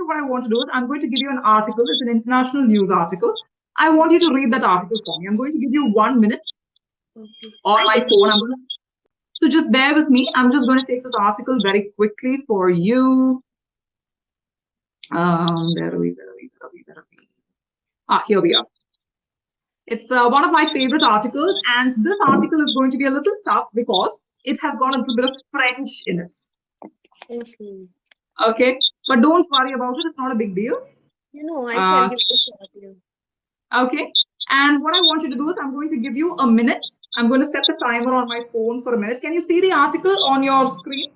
what I want to do is I'm going to give you an article. It's an international news article. I want you to read that article for me. I'm going to give you 1 minute Okay. on my phone. So just bear with me. I'm just going to take this article very quickly for you. Where are we? Here we are. It's one of my favorite articles, and this article is going to be a little tough because it has got a little bit of French in it. Okay. Okay, but don't worry about it. It's not a big deal. I shall Uh, give it a shot. okay, and what I want you to do is I'm going to give you a minute. I'm going to set the timer on my phone for a minute. Can you see the article on your screen?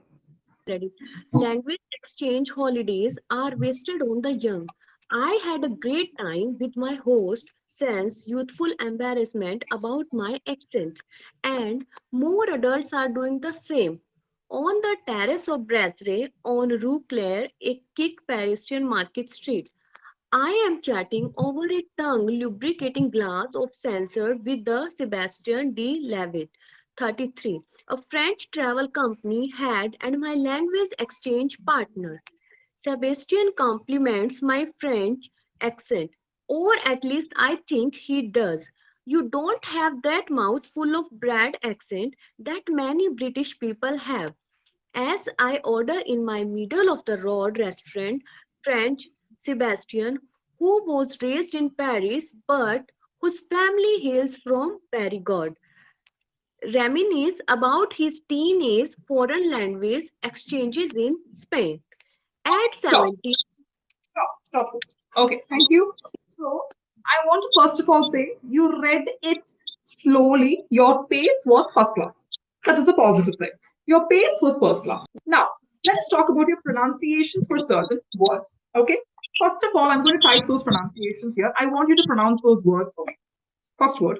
Ready. Language exchange holidays are wasted on the young. I had a great time with my host, sense youthful embarrassment about my accent, and more adults are doing the same. On the terrace of Brasserie on Rue Claire, a kick Parisian market street, I am chatting over a tongue lubricating glass of Sancerre with the Sebastien de Lavet, 33, a French travel company head and my language exchange partner. Sebastian compliments my French accent, or at least I think he does. You don't have that mouth full of bread accent that many British people have. As I order in my middle of the road restaurant, French Sebastian, who was raised in Paris but whose family hails from Perigord, reminisces about his teenage foreign language exchanges in Spain. At Stop. 17, Stop this. Okay, thank you. So I want to first of all say you read it slowly. Your pace was first class. That is the positive side. Your pace was first class. Now, let us talk about your pronunciations for certain words. Okay. First of all, I'm going to type those pronunciations here. I want you to pronounce those words for me. First word.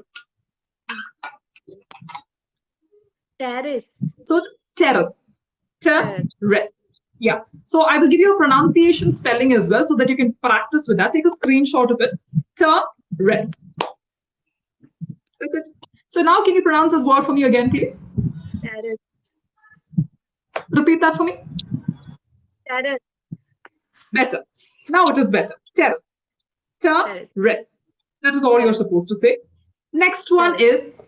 terrace, So it's terrace. terrace, Terrace. Yeah. So I will give you a pronunciation spelling as well so that you can practice with that. Take a screenshot of it. Terrace. That's it. So now can you pronounce this word for me again, please? terrace, Repeat that for me. terrace, Better. Now it is better. Terrace. terrace, Terrace. That is all you're terrace, supposed to say. Next one terrace, is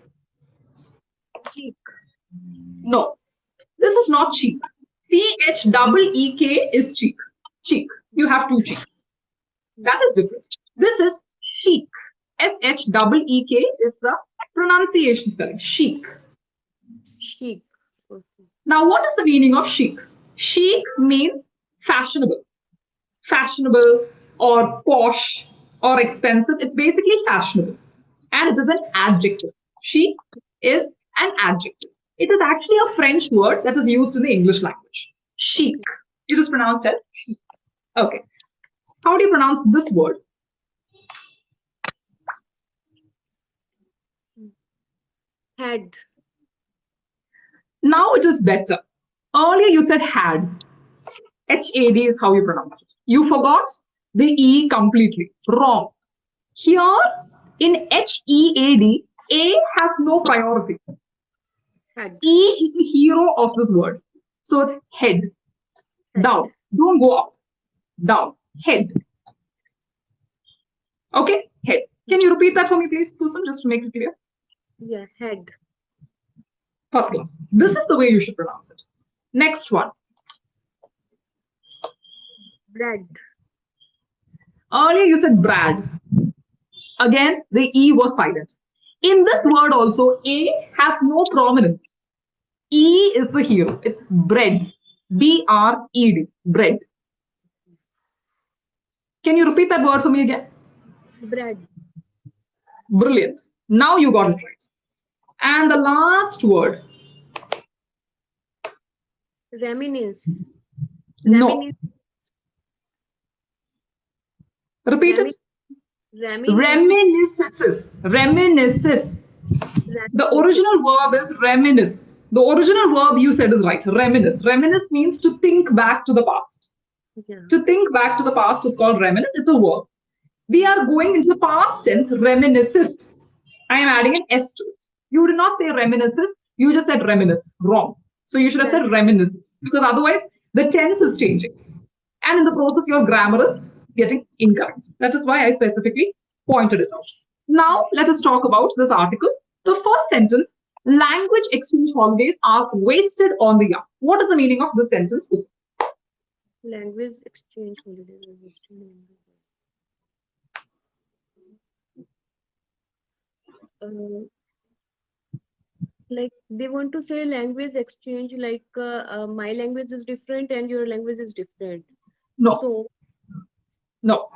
cheek, no. This is not cheek. CHEEK is cheek. Cheek. You have two cheeks. That is different. This is chic. SHEEK is the pronunciation spelling. Chic. chic. Okay. Now, what is the meaning of chic? Chic means fashionable. Fashionable or posh or expensive. It's basically fashionable. And it is an adjective. Chic is an adjective. It is actually a French word that is used in the English language. Chic. Okay. It is pronounced as chic. Okay. How do you pronounce this word? Head, Now it is better. Earlier you said had. HAD is how you pronounce it. You forgot the E completely. Wrong. Here in HEAD, A has no priority. head, E is the hero of this word. So it's head. head. Down. Don't go up. Down. Head. Okay? Head. Can you repeat that for me, please, Susan, just to make it clear? Yeah, head, First class. This is the way you should pronounce it. Next one. bread, Earlier you said Brad. Again, the E was silent. In this word also, A has no prominence. E is the hero. It's bread. BRED. Bread. Can you repeat that word for me again? bread, Brilliant. Now you got it right. And the last word. reminisce, No. reminisce, Repeat it. reminisce, reminisce, Reminisces. Reminisces. The reminisce. original verb is reminisce. The original verb you said is right. Reminisce. Reminisce means to think back to the past. Yeah, To think back to the past is called reminisce. It's a verb. We are going into the past tense, reminisces. I am adding an S to it. You did not say reminisces, you just said reminisce. Wrong. So you should have said reminisce. reminisces because otherwise the tense is changing. And in the process, your grammar is getting incorrect. That is why I specifically pointed it out. Now, let us talk about this article. The first sentence, language exchange holidays are wasted on the young. What is the meaning of this sentence? Language exchange holidays are wasted on the like they want to say language exchange like my language is different and your language is different. No, So no,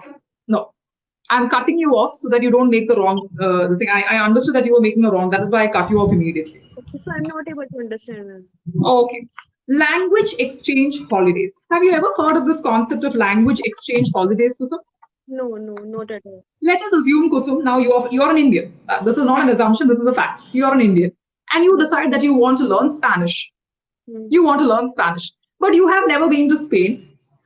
no. I'm cutting you off so that you don't make the wrong thing. I understood that you were making a wrong. That is why I cut you off immediately. okay, so I'm not able to understand, ma'am. Okay. Language exchange holidays. Have you ever heard of this concept of language exchange holidays, Kusum? No, no, not at all. Let us assume, Kusum, now you're an Indian. This is not an assumption, this is a fact. You're an Indian. And you Hmm. decide that you want to learn Spanish. Hmm. You want to learn Spanish. But you have never been to Spain.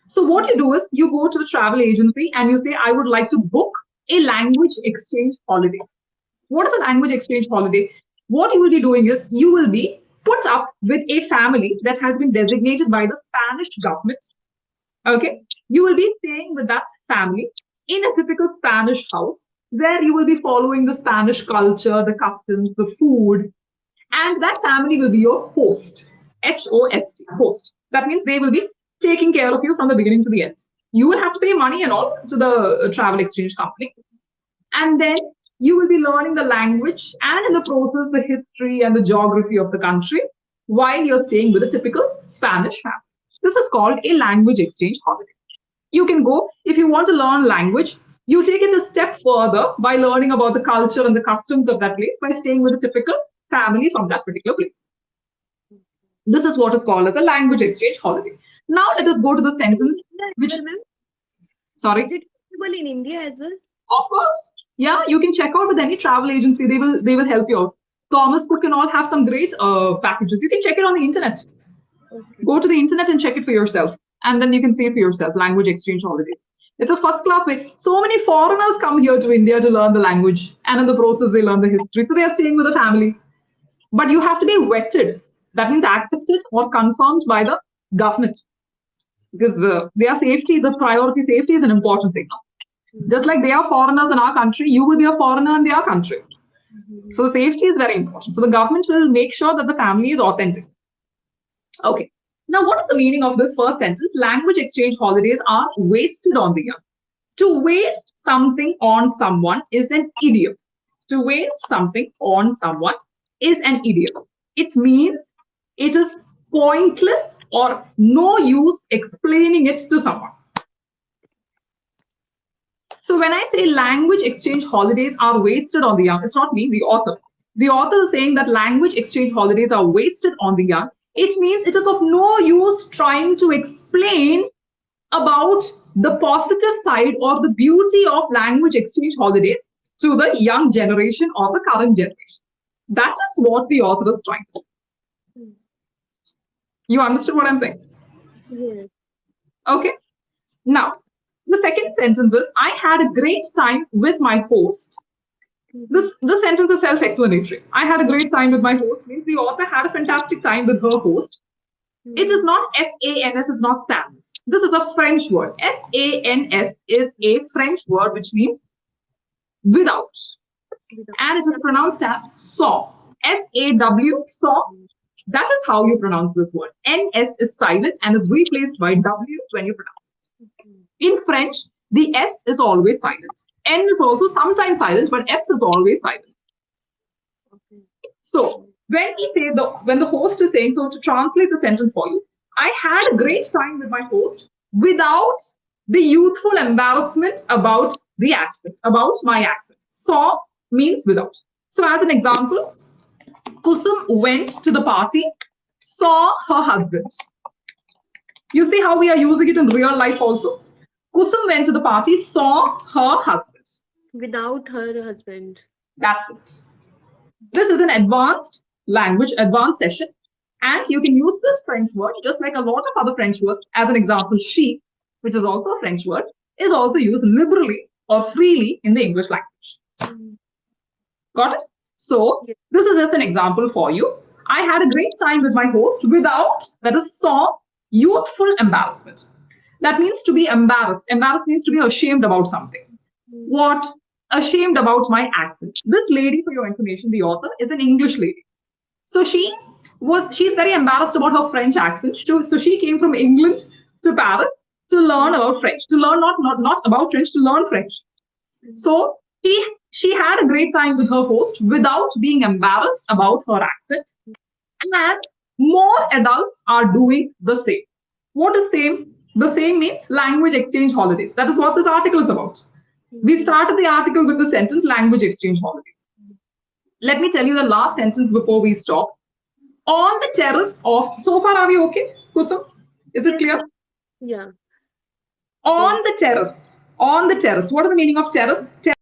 So what Hmm. you do is you go to the travel agency and you say, I would like to book a language exchange holiday. What is a language exchange holiday? What you will be doing is you will be put up with a family that has been designated by the Spanish government. Okay, Hmm. you will be staying with that family in a typical Spanish house where you will be following the Spanish culture, the customs, the food, and that family will be your host. HOST, host. That means they will be taking care of you from the beginning to the end. You will have to pay money and all to the travel exchange company, and then you will be learning the language and in the process the history and the geography of the country while you're staying with a typical Spanish family. This is called a language exchange holiday. You can go if you want to learn language, you take it a step further by learning about the culture and the customs of that place by staying with a typical family from that particular place. This is what is called as a language exchange holiday. Now let us go to the In sentence India as which, well, ma'am. Is sorry. it possible in India as well? Of course. Yeah, you can check out with any travel agency. They will help you out. Thomas Cook and all have some great packages. You can check it on the internet. Okay. Go to the internet and check it for yourself, and then you can see it for yourself. Language exchange holidays. It's a first class way. So many foreigners come here to India to learn the language, and in the process they learn the history. So they are staying with a family. But you have to be vetted. That means accepted or confirmed by the government because their safety, the priority safety is an important thing. Just Hmm. like they are foreigners in our country, you will be a foreigner in their country. Hmm. So safety is very important. So the government will make sure that the family is authentic. Okay. Now, what is the meaning of this first sentence? Language exchange holidays are wasted on the young. To waste something on someone is an idiom. To waste something on someone is an idiom. It means it is pointless or no use explaining it to someone. So when I say language exchange holidays are wasted on the young, it's not me, the author. The author is saying that language exchange holidays are wasted on the young. It means it is of no use trying to explain about the positive side or the beauty of language exchange holidays to the young generation or the current generation. That is what the author is trying to say. Hmm. You understood what I'm saying? Yes. Okay. Now, the second sentence is I had a great time with my host. Hmm. This sentence is self-explanatory. I had a great time with my host means the author had a fantastic time with her host. It is Hmm. not SANS, is not SANS. This is a French word. SANS is a French word which means without. Without. And it Yeah. is pronounced as saw. SAW, saw. That is how you pronounce this word. NS is silent and is replaced by W when you pronounce it. Okay. In French, the S is always silent. N is also sometimes silent, but S is always silent. Okay. So when we say when the host is saying, so to translate the sentence for you, I had a great time with my host without the youthful embarrassment about the accent, about my accent. Saw means without. So as an example, Kusum went to the party, saw her husband. You see how we are using it in real life also. Kusum went to the party, saw her husband. Without her husband. That's it. This is an advanced language, advanced session, and you can use this French word just like a lot of other French words. As an example, she, which is also a French word, is also used liberally or freely in the English language. Hmm. Got it? So, Yes. this is just an example for you. I had a great time with my host without, that is, saw youthful embarrassment. That means to be embarrassed. Embarrassed means to be ashamed about something. mm, What? Ashamed about my accent. This lady, for your information, the author, is an English lady. So she's very embarrassed about her French accent. So she came from England to Paris to learn mm, about French, to learn not about French, to learn French. mm, So she had a great time with her host without being embarrassed about her accent. And more adults are doing the same. What is same? The same means language exchange holidays. That is what this article is about. We mm, started the article with the sentence language exchange holidays. Let me tell you the last sentence before we stop. On the terrace of, so far are we okay, Kusum? Is it yes, clear? yes, yeah, On okay. the terrace. On the terrace. What is the meaning of terrace?